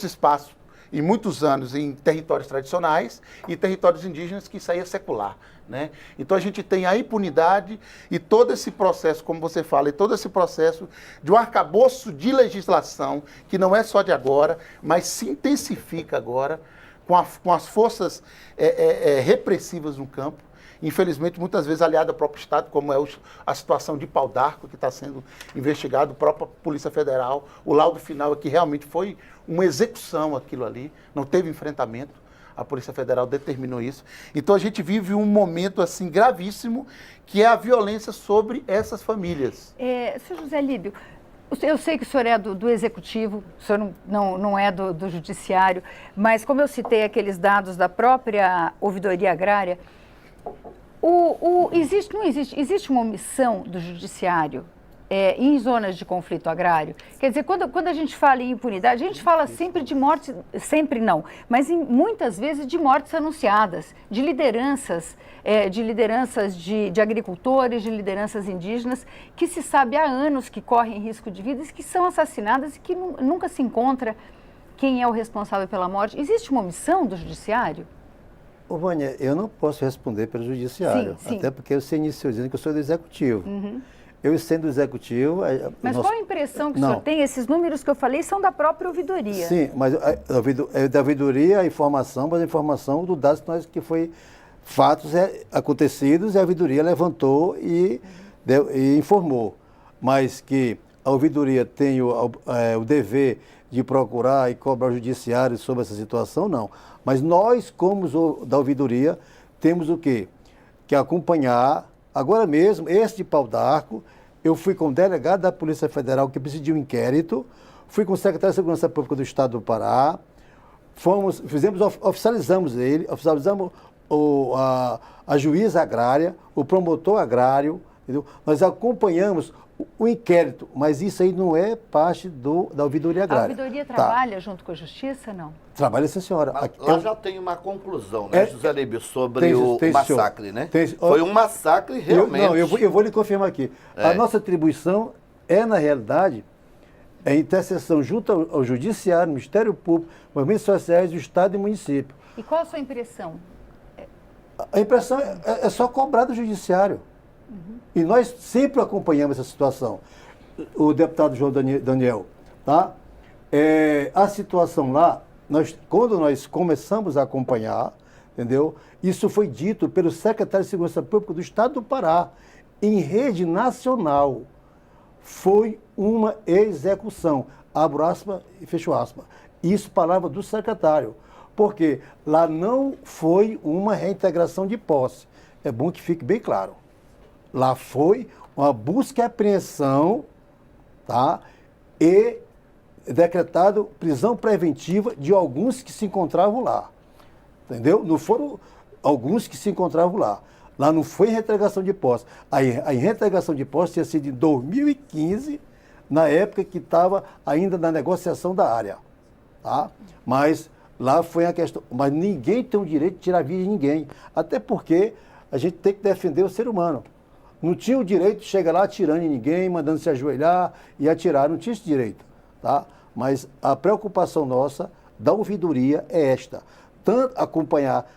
espaços, em muitos anos, em territórios tradicionais e territórios indígenas, que isso aí é secular. Né? Então a gente tem a impunidade e todo esse processo, como você fala, e todo esse processo de um arcabouço de legislação, que não é só de agora, mas se intensifica agora, com as forças repressivas no campo, infelizmente muitas vezes aliada ao próprio Estado, como é a situação de Pau d'Arco, que está sendo investigado, a própria Polícia Federal. O laudo final é que realmente foi uma execução aquilo ali, não teve enfrentamento. A Polícia Federal determinou isso. Então a gente vive um momento assim gravíssimo, que é a violência sobre essas famílias. Senhor José Líbio, eu sei que o senhor é do Executivo, o senhor não é do Judiciário, mas como eu citei aqueles dados da própria Ouvidoria Agrária, existe uma omissão do Judiciário em zonas de conflito agrário? Quer dizer, quando a gente fala em impunidade, a gente fala sempre de mortes, sempre não, mas muitas vezes de mortes anunciadas, de lideranças de agricultores, de lideranças indígenas, que se sabe há anos que correm risco de vida, que são assassinadas e que nunca se encontra quem é o responsável pela morte. Existe uma omissão do Judiciário? Ô, Vânia, eu não posso responder pelo Judiciário, sim. Até porque você iniciou dizendo que eu sou do Executivo. Uhum. Eu sendo do Executivo... Mas qual a impressão que o senhor tem? Esses números que eu falei são da própria ouvidoria. Sim, mas da ouvidoria a informação, mas a informação do dados que foi fatos acontecidos, e a ouvidoria levantou e informou. Mas que a ouvidoria tem o dever de procurar e cobrar o judiciário sobre essa situação, não. Mas nós, como da ouvidoria, temos o quê? Que acompanhar. Agora mesmo, esse de Pau d'Arco, eu fui com o delegado da Polícia Federal que presidiu um inquérito, fui com o secretário de Segurança Pública do Estado do Pará, oficializamos ele, oficializamos a juíza agrária, o promotor agrário, entendeu? Nós acompanhamos o inquérito, mas isso aí não é parte da ouvidoria agrária. A ouvidoria trabalha junto com a Justiça, não? Trabalha, sim, senhora. Mas lá já tem uma conclusão, né, José Líbio, sobre o massacre, né? Foi um massacre realmente. Eu vou lhe confirmar aqui. A nossa atribuição é, na realidade, a interseção junto ao Judiciário, Ministério Público, movimentos sociais do Estado e município. E qual a sua impressão? A impressão é só cobrar do Judiciário. E nós sempre acompanhamos essa situação. O deputado João Daniel, tá? A situação lá, quando nós começamos a acompanhar, entendeu? Isso foi dito pelo secretário de Segurança Pública do Estado do Pará, em rede nacional. Foi uma execução. Abro aspas e fecho aspas. Isso, palavra do secretário. Porque lá não foi uma reintegração de posse. É bom que fique bem claro. Lá foi uma busca e apreensão, tá? E decretado prisão preventiva de alguns que se encontravam lá. Entendeu? Não foram alguns que se encontravam lá. Lá não foi reintegração de posse. A reintegração de posse tinha sido em 2015, na época que estava ainda na negociação da área. Tá? Mas lá foi a questão. Mas ninguém tem o direito de tirar a vida de ninguém. Até porque a gente tem que defender o ser humano. Não tinha o direito de chegar lá atirando em ninguém, mandando se ajoelhar e atirar. Não tinha esse direito. Tá? Mas a preocupação nossa da ouvidoria é esta. Tanto acompanhar,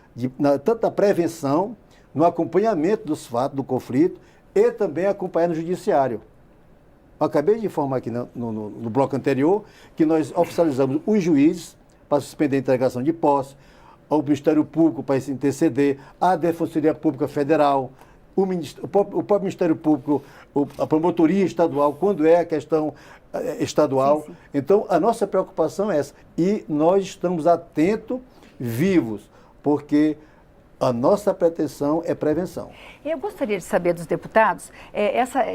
tanto a prevenção, no acompanhamento dos fatos, do conflito, e também acompanhar no judiciário. Eu acabei de informar aqui no bloco anterior que nós oficializamos os juízes para suspender a entregação de posse, ao Ministério Público para se interceder, a Defensoria Pública Federal, o próprio Ministério Público, a promotoria estadual, quando é a questão estadual. Sim. Então, a nossa preocupação é essa. E nós estamos atentos, vivos, porque a nossa pretensão é prevenção. Eu gostaria de saber dos deputados,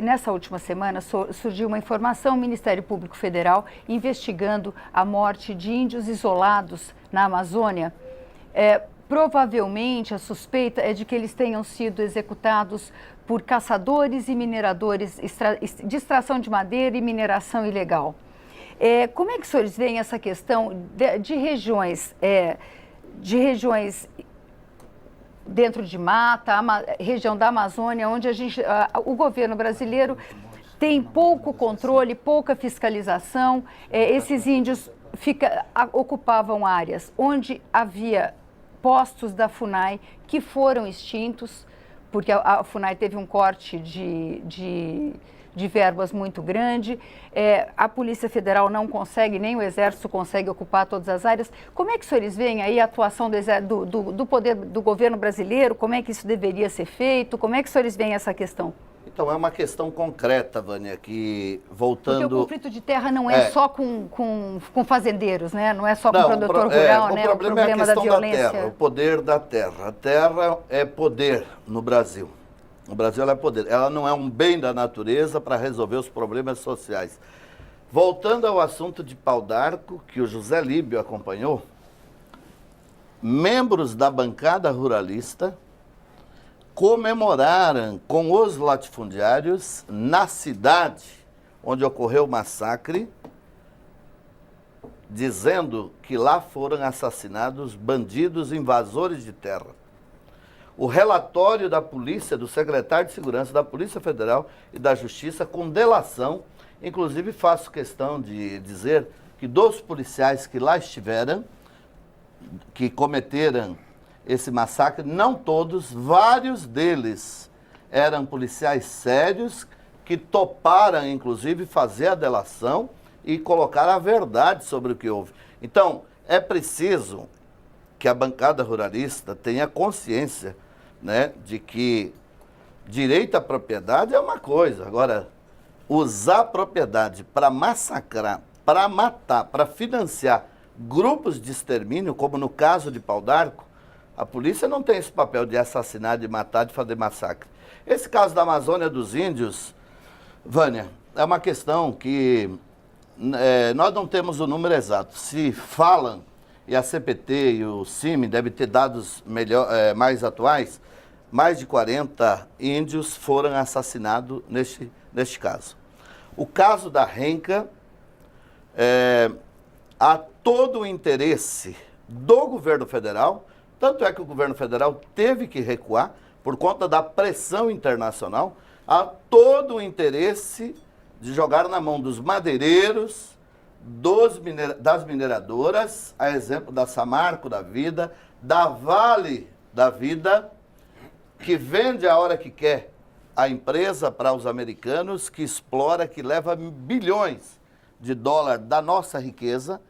nessa última semana surgiu uma informação, o Ministério Público Federal investigando a morte de índios isolados na Amazônia. Provavelmente a suspeita é de que eles tenham sido executados por caçadores e mineradores de extração de madeira e mineração ilegal. Como é que os senhores veem essa questão de regiões dentro de mata, região da Amazônia, onde o governo brasileiro tem pouco controle, pouca fiscalização. Esses índios ocupavam áreas onde havia postos da FUNAI que foram extintos, porque a FUNAI teve um corte de verbas muito grande, a Polícia Federal não consegue, nem o Exército consegue ocupar todas as áreas. Como é que os senhores veem aí a atuação do poder do governo brasileiro? Como é que isso deveria ser feito? Como é que os senhores veem essa questão? Então, é uma questão concreta, Vânia, que voltando... Porque o conflito de terra não é só com fazendeiros, né? Não é só com o produtor rural, né? O problema é a questão da terra, o poder da terra. A terra é poder no Brasil. No Brasil ela é poder. Ela não é um bem da natureza para resolver os problemas sociais. Voltando ao assunto de Pau d'Arco, que o José Líbio acompanhou, membros da bancada ruralista comemoraram com os latifundiários na cidade onde ocorreu o massacre, dizendo que lá foram assassinados bandidos invasores de terra. O relatório da polícia, do secretário de Segurança da Polícia Federal e da Justiça, com delação, inclusive faço questão de dizer que dos policiais que lá estiveram, que cometeram esse massacre, não todos, vários deles eram policiais sérios que toparam, inclusive, fazer a delação e colocar a verdade sobre o que houve. Então, é preciso que a bancada ruralista tenha consciência, né, de que direito à propriedade é uma coisa. Agora, usar a propriedade para massacrar para matar, para financiar grupos de extermínio, como no caso de Pau d'Arco, a polícia não tem esse papel de assassinar, de matar, de fazer massacre. Esse caso da Amazônia dos Índios, Vânia, é uma questão que nós não temos o número exato. Se falam, e a CPT e o CIMI devem ter dados mais atuais, mais de 40 índios foram assassinados neste caso. O caso da Renca, há todo o interesse do governo federal, tanto é que o governo federal teve que recuar por conta da pressão internacional, há todo o interesse de jogar na mão dos madeireiros, das mineradoras, a exemplo da Samarco da vida, da Vale da Vida, que vende a hora que quer a empresa para os americanos, que explora, que leva bilhões de dólares da nossa riqueza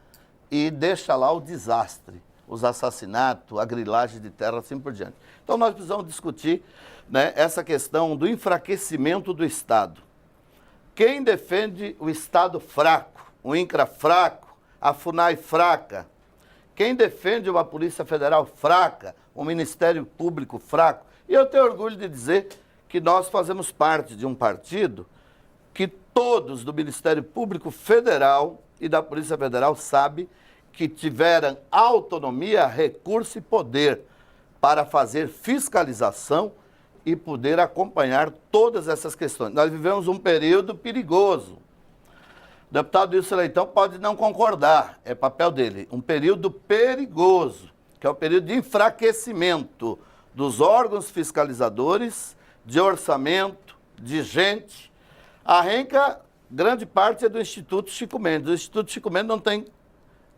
e deixa lá o desastre, os assassinatos, a grilagem de terra, assim por diante. Então nós precisamos discutir, né, essa questão do enfraquecimento do Estado. Quem defende o Estado fraco, o INCRA fraco, a FUNAI fraca, quem defende uma Polícia Federal fraca, um Ministério Público fraco, e eu tenho orgulho de dizer que nós fazemos parte de um partido que todos do Ministério Público Federal e da Polícia Federal sabem que tiveram autonomia, recurso e poder para fazer fiscalização e poder acompanhar todas essas questões. Nós vivemos um período perigoso. O deputado Wilson Leitão pode não concordar, é papel dele. Um período perigoso, que é o período de enfraquecimento dos órgãos fiscalizadores, de orçamento, de gente. A Renca, grande parte é do Instituto Chico Mendes. O Instituto Chico Mendes não tem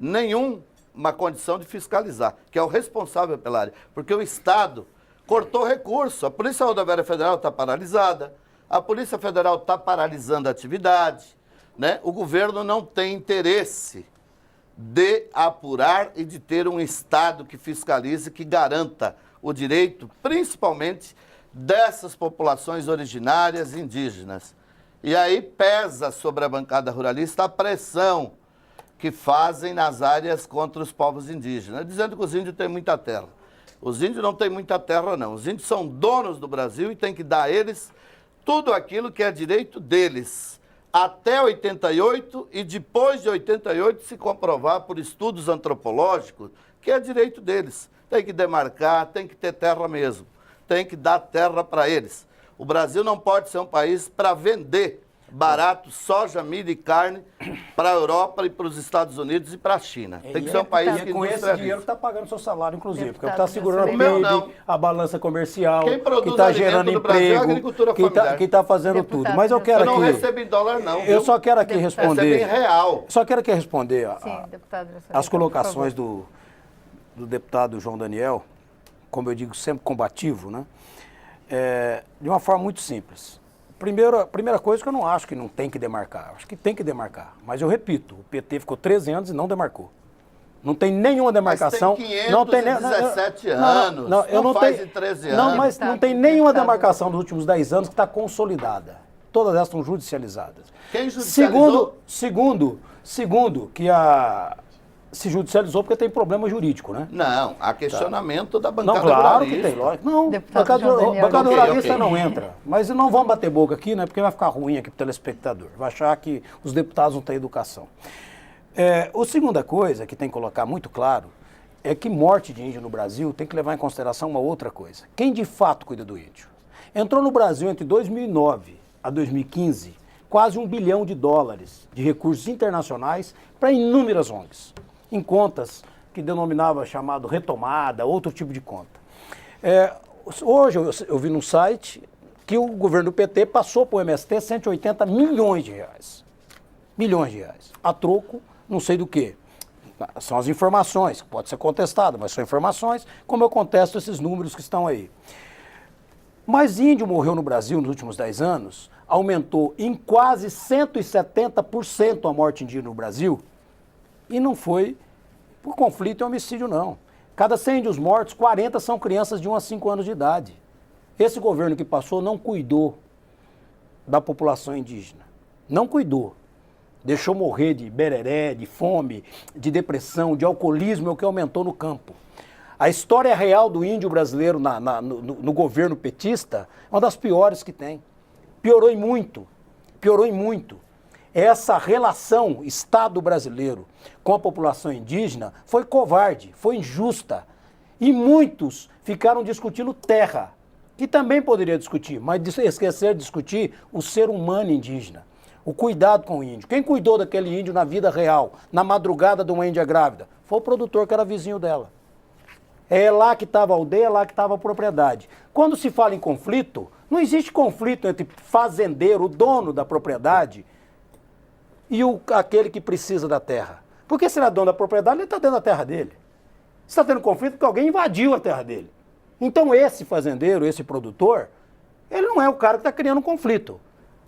nenhuma condição de fiscalizar, que é o responsável pela área, porque o Estado cortou recurso. A Polícia Rodoviária Federal está paralisada, a Polícia Federal está paralisando a atividade, né? O governo não tem interesse de apurar e de ter um Estado que fiscalize, que garanta o direito, principalmente dessas populações originárias indígenas. E aí pesa sobre a bancada ruralista a pressão que fazem nas áreas contra os povos indígenas, dizendo que os índios têm muita terra. Os índios não têm muita terra, não. Os índios são donos do Brasil e tem que dar a eles tudo aquilo que é direito deles. Até 88 e depois de 88 se comprovar por estudos antropológicos que é direito deles. Tem que demarcar, tem que ter terra mesmo. Tem que dar terra para eles. O Brasil não pode ser um país para vender barato soja, milho e carne para a Europa e para os Estados Unidos e para a China. Tem que ser um país que com esse dinheiro que está pagando seu salário, inclusive, porque está segurando o PIB, a balança comercial, que está gerando emprego, que está fazendo tudo. Mas eu quero aqui... Eu não recebo em dólar, não. Eu só quero aqui responder... Recebo em real. Só quero aqui responder as colocações do deputado João Daniel, como eu digo, sempre combativo, né? De uma forma muito simples. Primeira coisa que eu não acho que não tem que demarcar. Acho que tem que demarcar. Mas eu repito, o PT ficou 13 anos e não demarcou. Não tem nenhuma demarcação. Mas tem 517 anos. Não faz em 13 anos. Não, mas não tem nenhuma demarcação dos últimos 10 anos que está consolidada. Todas elas estão judicializadas. Quem judicializou? Segundo, que se judicializou porque tem problema jurídico, né? Não, há questionamento da bancada ruralista. Claro ruralista. que tem, lógico. Não, bancada ruralista não entra. Mas não vamos bater boca aqui, né? Porque vai ficar ruim aqui pro telespectador. Vai achar que os deputados não têm educação. A segunda coisa que tem que colocar muito claro é que morte de índio no Brasil tem que levar em consideração uma outra coisa. Quem de fato cuida do índio? Entrou no Brasil entre 2009 a 2015 quase $1 bilhão de recursos internacionais para inúmeras ONGs. Em contas que denominava chamado retomada, outro tipo de conta. Hoje eu vi num site que o governo do PT passou para o MST 180 milhões de reais. Milhões de reais. A troco, não sei do quê. São as informações, pode ser contestado, mas são informações, como eu contesto esses números que estão aí. Mas índio morreu no Brasil nos últimos 10 anos, aumentou em quase 170% a morte indígena no Brasil, e não foi por conflito e homicídio, não. Cada 100 índios mortos, 40 são crianças de 1 a 5 anos de idade. Esse governo que passou não cuidou da população indígena. Não cuidou. deixou morrer de bereré, de fome, de depressão, de alcoolismo, é o que aumentou no campo. A história real do índio brasileiro no governo petista é uma das piores que tem. Piorou e muito, piorou e muito. Essa relação Estado brasileiro com a população indígena foi covarde, foi injusta. E muitos ficaram discutindo terra, que também poderia discutir, mas esquecer de discutir o ser humano indígena. O cuidado com o índio. Quem cuidou daquele índio na vida real, na madrugada de uma índia grávida? Foi o produtor que era vizinho dela. É lá que estava a aldeia, é lá que estava a propriedade. Quando se fala em conflito, não existe conflito entre fazendeiro, o dono da propriedade, e aquele que precisa da terra. Porque se ele é dono da propriedade, ele está dentro da terra dele. Se está tendo conflito porque alguém invadiu a terra dele. Então esse fazendeiro, esse produtor, ele não é o cara que está criando um conflito.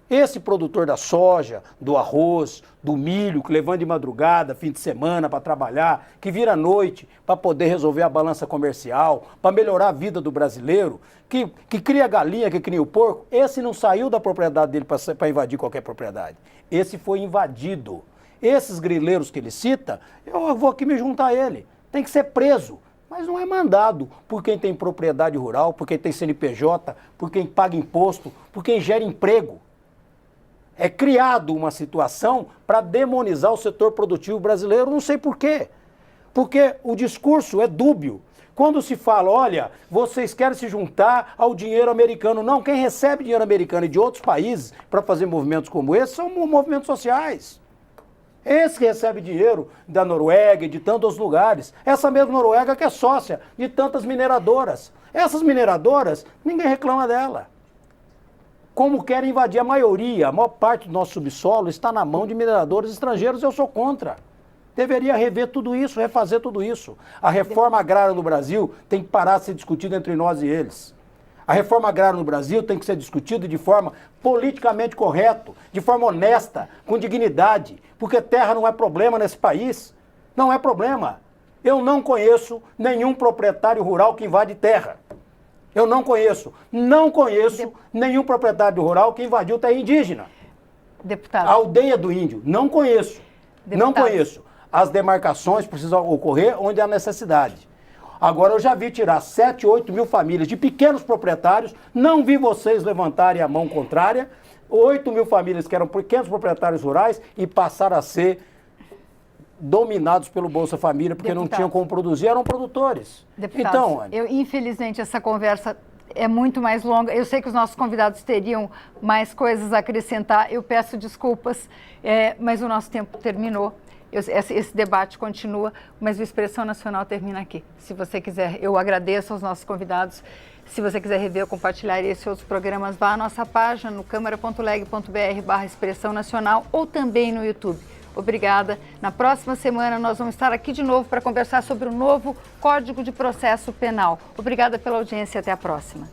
Esse produtor da soja, do arroz, do milho, que levanta de madrugada, fim de semana para trabalhar, que vira à noite para poder resolver a balança comercial, para melhorar a vida do brasileiro, que cria galinha, que cria o porco, esse não saiu da propriedade dele para invadir qualquer propriedade. Esse foi invadido. Esses grileiros que ele cita, eu vou aqui me juntar a ele. Tem que ser preso. Mas não é mandado por quem tem propriedade rural, por quem tem CNPJ, por quem paga imposto, por quem gera emprego. É criado uma situação para demonizar o setor produtivo brasileiro, não sei por quê. Porque o discurso é dúbio. Quando se fala, olha, vocês querem se juntar ao dinheiro americano. Não, quem recebe dinheiro americano e de outros países para fazer movimentos como esse são movimentos sociais. Esse que recebe dinheiro da Noruega e de tantos lugares. Essa mesma Noruega que é sócia de tantas mineradoras. Essas mineradoras, ninguém reclama dela. Como querem invadir a maioria, a maior parte do nosso subsolo está na mão de mineradores estrangeiros, eu sou contra. Deveria rever tudo isso, refazer tudo isso. A reforma agrária no Brasil tem que parar de ser discutida entre nós e eles. A reforma agrária no Brasil tem que ser discutida de forma politicamente correta, de forma honesta, com dignidade, porque terra não é problema nesse país. Não é problema. Eu não conheço nenhum proprietário rural que invade terra. Eu não conheço nenhum proprietário rural que invadiu terra indígena. Deputado. A aldeia do índio, não conheço. Deputado. Não conheço. As demarcações precisam ocorrer onde há necessidade. Agora eu já vi tirar 7, 8 mil famílias de pequenos proprietários, não vi vocês levantarem a mão contrária, 8 mil famílias que eram pequenos proprietários rurais e passaram a ser dominados pelo Bolsa Família, porque não tinham como produzir, eram produtores. Deputado, então, infelizmente essa conversa é muito mais longa. Eu sei que os nossos convidados teriam mais coisas a acrescentar. Eu peço desculpas, mas o nosso tempo terminou. Esse debate continua, mas o Expressão Nacional termina aqui. Se você quiser, eu agradeço aos nossos convidados. Se você quiser rever ou compartilhar esse e outros programas, vá à nossa página no câmara.leg.br/Expressão Nacional ou também no YouTube. Obrigada. Na próxima semana nós vamos estar aqui de novo para conversar sobre o novo Código de Processo Penal. Obrigada pela audiência e até a próxima.